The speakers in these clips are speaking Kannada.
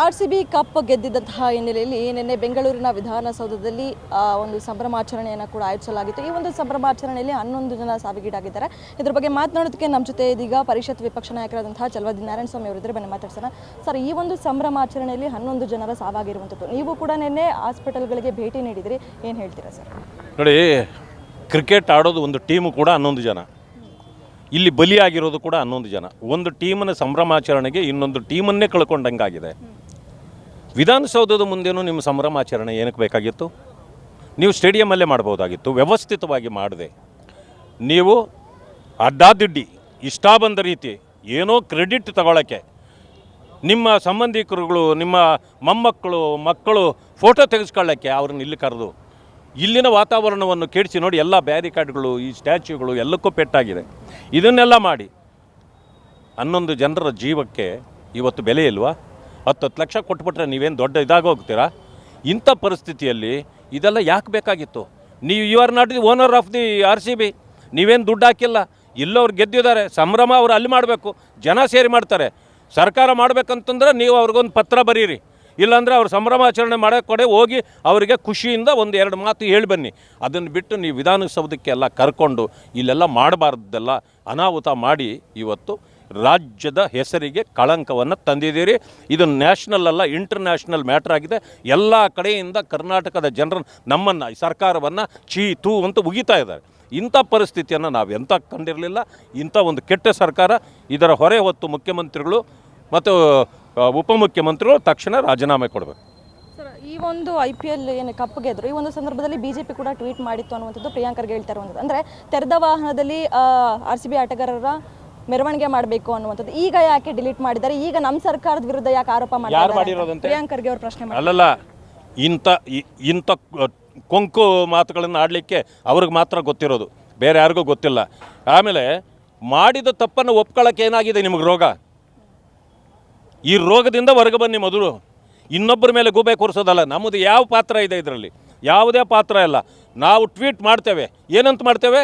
RCB ಕಪ್ ಗೆದ್ದಿದ್ದಂತಹ ಹಿನ್ನೆಲೆಯಲ್ಲಿ ನಿನ್ನೆ ಬೆಂಗಳೂರಿನ ವಿಧಾನಸೌಧದಲ್ಲಿ ಒಂದು ಸಂಭ್ರಮಾಚರಣೆಯನ್ನು ಕೂಡ ಆಯೋಜಿಸಲಾಗಿತ್ತು. ಈ ಒಂದು ಸಂಭ್ರಮಾಚರಣೆಯಲ್ಲಿ 11 ಜನ ಸಾವಿಗೀಡಾಗಿದ್ದಾರೆ. ಇದರ ಬಗ್ಗೆ ಮಾತನಾಡೋದಕ್ಕೆ ನಮ್ಮ ಜೊತೆ ಇದೀಗ ಪರಿಷತ್ ವಿಪಕ್ಷ ನಾಯಕರಾದಂತಹ ಚಲವಾದಿ ನಾರಾಯಣಸ್ವಾಮಿ ಅವರಿದ್ದರೆ ಬನ್ನಿ ಮಾತಾಡ್ಸೋಣ. ಸರ್, ಈ ಒಂದು ಸಂಭ್ರಮಾಚರಣೆಯಲ್ಲಿ 11 ಜನರ ಸಾವಾಗಿರುವಂಥದ್ದು, ನೀವು ಕೂಡ ನಿನ್ನೆ ಹಾಸ್ಪಿಟಲ್ಗಳಿಗೆ ಭೇಟಿ ನೀಡಿದ್ರಿ, ಏನು ಹೇಳ್ತೀರಾ ಸರ್? ನೋಡಿ, ಕ್ರಿಕೆಟ್ ಆಡೋದು ಒಂದು ಟೀಮು ಕೂಡ 11 ಜನ, ಇಲ್ಲಿ ಬಲಿಯಾಗಿರೋದು ಕೂಡ 11 ಜನ. ಒಂದು ಟೀಮನ ಸಂಭ್ರಮಾಚರಣೆಗೆ ಇನ್ನೊಂದು ಟೀಮನ್ನೇ ಕಳ್ಕೊಂಡಂಗಾಗಿದೆ. ವಿಧಾನಸೌಧದ ಮುಂದೇನೂ ನಿಮ್ಮ ಸಂಭ್ರಮಾಚರಣೆ ಏನಕ್ಕೆ ಬೇಕಾಗಿತ್ತು? ನೀವು ಸ್ಟೇಡಿಯಮಲ್ಲೇ ಮಾಡ್ಬೋದಾಗಿತ್ತು. ವ್ಯವಸ್ಥಿತವಾಗಿ ಮಾಡಿದೆ. ನೀವು ಅಡ್ಡಾದಿಡ್ಡಿ ಇಷ್ಟ ಬಂದ ರೀತಿ ಏನೋ ಕ್ರೆಡಿಟ್ ತಗೊಳ್ಳೋಕ್ಕೆ ನಿಮ್ಮ ಸಂಬಂಧಿಕರುಗಳು, ನಿಮ್ಮ ಮೊಮ್ಮಕ್ಕಳು, ಮಕ್ಕಳು ಫೋಟೋ ತೆಗೆಸ್ಕೊಳ್ಳೋಕ್ಕೆ ಅವ್ರನ್ನ ಇಲ್ಲಿ ಕರೆದು ಇಲ್ಲಿನ ವಾತಾವರಣವನ್ನು ಕೆಡಿಸಿ ನೋಡಿ. ಎಲ್ಲ ಬ್ಯಾರಿಕಾಡ್ಗಳು, ಈ ಸ್ಟ್ಯಾಚ್ಯೂಗಳು ಎಲ್ಲಕ್ಕೂ ಪೆಟ್ಟಾಗಿದೆ. ಇದನ್ನೆಲ್ಲ ಮಾಡಿ 11 ಜನರ ಜೀವಕ್ಕೆ ಇವತ್ತು ಬೆಲೆ ಇಲ್ವಾ? 10 ಲಕ್ಷ ಕೊಟ್ಬಿಟ್ರೆ ನೀವೇನು ದೊಡ್ಡ ಇದಾಗೋಗ್ತೀರಾ? ಇಂಥ ಪರಿಸ್ಥಿತಿಯಲ್ಲಿ ಇದೆಲ್ಲ ಯಾಕೆ ಬೇಕಾಗಿತ್ತು? You are not the owner of the RCB. ನೀವೇನು ದುಡ್ಡು ಹಾಕಿಲ್ಲ, ಎಲ್ಲವ್ರು ಗೆದ್ದಿದ್ದಾರೆ. ಸಂಭ್ರಮ ಅವರು ಅಲ್ಲಿ ಮಾಡಬೇಕು, ಜನ ಸೇರಿ ಮಾಡ್ತಾರೆ. ಸರ್ಕಾರ ಮಾಡಬೇಕಂತಂದ್ರೆ ನೀವು ಅವ್ರಿಗೊಂದು ಪತ್ರ ಬರೀರಿ, ಇಲ್ಲಾಂದರೆ ಅವ್ರು ಸಂಭ್ರಮಾಚರಣೆ ಮಾಡೋಕ್ಕೆ ಕಡೆ ಹೋಗಿ ಅವರಿಗೆ ಖುಷಿಯಿಂದ 1-2 ಮಾತು ಹೇಳಿ ಬನ್ನಿ. ಅದನ್ನು ಬಿಟ್ಟು ನೀವು ವಿಧಾನಸೌಧಕ್ಕೆ ಎಲ್ಲ ಕರ್ಕೊಂಡು ಇಲ್ಲೆಲ್ಲ ಮಾಡಬಾರ್ದೆಲ್ಲ ಅನಾಹುತ ಮಾಡಿ ಇವತ್ತು ರಾಜ್ಯದ ಹೆಸರಿಗೆ ಕಳಂಕವನ್ನು ತಂದಿದ್ದೀರಿ. ಇದು ನ್ಯಾಷನಲ್ ಅಲ್ಲ, ಇಂಟರ್ನ್ಯಾಷನಲ್ ಮ್ಯಾಟ್ರ್ ಆಗಿದೆ. ಎಲ್ಲ ಕಡೆಯಿಂದ ಕರ್ನಾಟಕದ ಜನರು ನಮ್ಮನ್ನು, ಸರ್ಕಾರವನ್ನು ಚೀತು ಅಂತ ಉಗಿತಾ ಇದ್ದಾರೆ. ಇಂಥ ಪರಿಸ್ಥಿತಿಯನ್ನು ನಾವು ಎಂಥ ಕಂಡಿರಲಿಲ್ಲ. ಇಂಥ ಒಂದು ಕೆಟ್ಟ ಸರ್ಕಾರ, ಇದರ ಹೊರೆ ಹೊತ್ತು ಮುಖ್ಯಮಂತ್ರಿಗಳು ಮತ್ತು ಉಪಮುಖ್ಯಮಂತ್ರಿಗಳು ತಕ್ಷಣ ರಾಜೀನಾಮೆ ಕೊಡಬೇಕು. ಸರ್, ಈ ಒಂದು IPL ಏನು ಕಪ್ ಗೆದ್ರು, ಈ ಒಂದು ಸಂದರ್ಭದಲ್ಲಿ BJP ಕೂಡ ಟ್ವೀಟ್ ಮಾಡಿತ್ತು ಅನ್ನುವಂಥದ್ದು ಪ್ರಿಯಾಂಕ್ ಖರ್ಗೆ ಹೇಳ್ತಾ ಇರುವಂಥದ್ದು. ಅಂದರೆ ತೆರೆದ ವಾಹನದಲ್ಲಿ RCB ಆಟಗಾರರ ಮೆರವಣಿಗೆ ಮಾಡಬೇಕು ಅನ್ನುವಂಥದ್ದು ಈಗ ಯಾಕೆ ಡಿಲೀಟ್ ಮಾಡಿದ್ದಾರೆ? ಈಗ ನಮ್ಮ ಸರ್ಕಾರದ ವಿರುದ್ಧ ಯಾಕೆ ಆರೋಪ ಮಾಡಿರೋದಂತೆ ಪ್ರಿಯಾಂಕ್ ಖರ್ಗೆ ಅವರು ಪ್ರಶ್ನೆ ಮಾಡಿ. ಅಲ್ಲಲ್ಲ, ಇಂಥ ಕೊಂಕು ಮಾತುಗಳನ್ನು ಆಡಲಿಕ್ಕೆ ಅವ್ರಿಗೆ ಮಾತ್ರ ಗೊತ್ತಿರೋದು, ಬೇರೆ ಯಾರಿಗೂ ಗೊತ್ತಿಲ್ಲ. ಆಮೇಲೆ ಮಾಡಿದ ತಪ್ಪನ್ನು ಒಪ್ಕೊಳ್ಳೋಕೆ ಏನಾಗಿದೆ ನಿಮಗೆ ರೋಗ? ಈ ರೋಗದಿಂದ ಹೊರಗೆ ಬನ್ನಿ ಮೊದಲು. ಇನ್ನೊಬ್ಬರ ಮೇಲೆ ಗೂಬೆ ಕೂರಿಸೋದಲ್ಲ. ನಮ್ಮದು ಯಾವ ಪಾತ್ರ ಇದೆ ಇದರಲ್ಲಿ? ಯಾವುದೇ ಪಾತ್ರ ಇಲ್ಲ. ನಾವು ಟ್ವೀಟ್ ಮಾಡ್ತೇವೆ. ಏನಂತ ಮಾಡ್ತೇವೆ?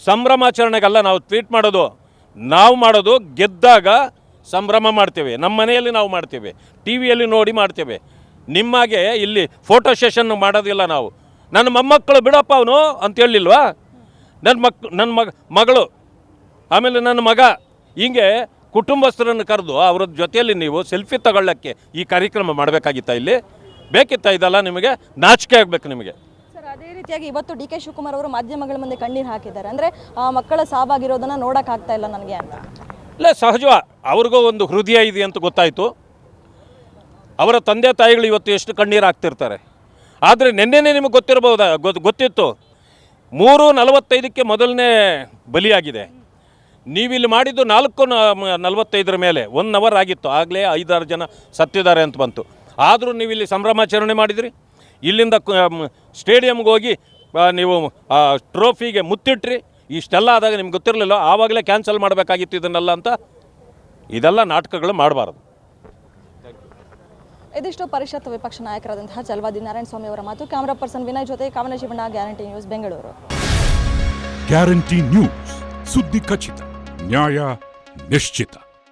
ಸಂಭ್ರಮಾಚರಣೆಗಲ್ಲ ನಾವು ಟ್ವೀಟ್ ಮಾಡೋದು. ನಾವು ಮಾಡೋದು ಗೆದ್ದಾಗ ಸಂಭ್ರಮ ಮಾಡ್ತೇವೆ, ನಮ್ಮ ಮನೆಯಲ್ಲಿ ನಾವು ಮಾಡ್ತೇವೆ, TV ಯಲ್ಲಿ ನೋಡಿ ಮಾಡ್ತೇವೆ. ನಿಮ್ಮಾಗೆ ಇಲ್ಲಿ ಫೋಟೋ ಸೆಷನ್ ಮಾಡೋದಿಲ್ಲ ನಾವು. ನನ್ನ ಮೊಮ್ಮಕ್ಕಳು ಬಿಡಪ್ಪ ಅವನು ಅಂತ ಹೇಳಿಲ್ವಾ? ನನ್ನ ಮಗಳು, ಆಮೇಲೆ ನನ್ನ ಮಗ, ಹೀಗೆ ಕುಟುಂಬಸ್ಥರನ್ನು ಕರೆದು ಅವರ ಜೊತೆಯಲ್ಲಿ ನೀವು ಸೆಲ್ಫಿ ತಗೊಳ್ಳೋಕ್ಕೆ ಈ ಕಾರ್ಯಕ್ರಮ ಮಾಡಬೇಕಾಗಿತ್ತ? ಇಲ್ಲಿ ಬೇಕಿತ್ತ? ಇದೆಲ್ಲ ನಿಮಗೆ ನಾಚಿಕೆ ಆಗಬೇಕು ನಿಮಗೆ. ಸರ್, ಅದೇ ರೀತಿಯಾಗಿ ಇವತ್ತು DK ಶಿವಕುಮಾರ್ ಅವರು ಮಾಧ್ಯಮಗಳ ಮುಂದೆ ಕಣ್ಣೀರು ಹಾಕಿದ್ದಾರೆ. ಅಂದರೆ ಮಕ್ಕಳ ಸಾವಾಗಿರೋದನ್ನು ನೋಡೋಕ್ಕಾಗ್ತಾ ಇಲ್ಲ ನನಗೆ ಅಂತ. ಇಲ್ಲ, ಸಹಜ. ಅವ್ರಿಗೂ ಒಂದು ಹೃದಯ ಇದೆ ಅಂತ ಗೊತ್ತಾಯಿತು. ಅವರ ತಂದೆ ತಾಯಿಗಳು ಇವತ್ತು ಎಷ್ಟು ಕಣ್ಣೀರು ಹಾಕ್ತಿರ್ತಾರೆ. ಆದರೆ ನಿನ್ನೆನೇ ನಿಮಗೆ ಗೊತ್ತಿತ್ತು 3:45ಕ್ಕೆ ಮೊದಲನೇ ಬಲಿಯಾಗಿದೆ. ನೀವಿಲ್ಲಿ ಮಾಡಿದ್ದು 4:45 ಮೇಲೆ 1 ಅವರ್ ಆಗಿತ್ತು. ಆಗಲೇ 5-6 ಜನ ಸತ್ತಿದ್ದಾರೆ ಅಂತ ಬಂತು. ಆದರೂ ನೀವಿಲ್ಲಿ ಸಂಭ್ರಮಾಚರಣೆ ಮಾಡಿದ್ರಿ. ಇಲ್ಲಿಂದ ಸ್ಟೇಡಿಯಮ್ಗೆ ಹೋಗಿ ನೀವು ಟ್ರೋಫಿಗೆ ಮುತ್ತಿಟ್ರಿ. ಇಷ್ಟೆಲ್ಲ ಆದಾಗ ನಿಮ್ಗೆ ಗೊತ್ತಿರಲಿಲ್ಲ, ಆವಾಗಲೇ ಕ್ಯಾನ್ಸಲ್ ಮಾಡಬೇಕಾಗಿತ್ತು ಇದನ್ನೆಲ್ಲ ಅಂತ. ಇದೆಲ್ಲ ನಾಟಕಗಳು ಮಾಡಬಾರ್ದು. ಇದಿಷ್ಟು ಪರಿಷತ್ ವಿಪಕ್ಷ ನಾಯಕರಾದಂತಹ ಚಲವಾದಿ ನಾರಾಯಣಸ್ವಾಮಿ ಅವರ ಮಾತು. ಕ್ಯಾಮರಾ ಪರ್ಸನ್ ವಿನಯ್ ಜೊತೆ ಕಾಮನ Shivanna, guarantee news, Bengaluru. Guarantee news, ಸುದ್ದಿ ಖಚಿತ, ನ್ಯಾಯ ನಿಶ್ಚಿತ.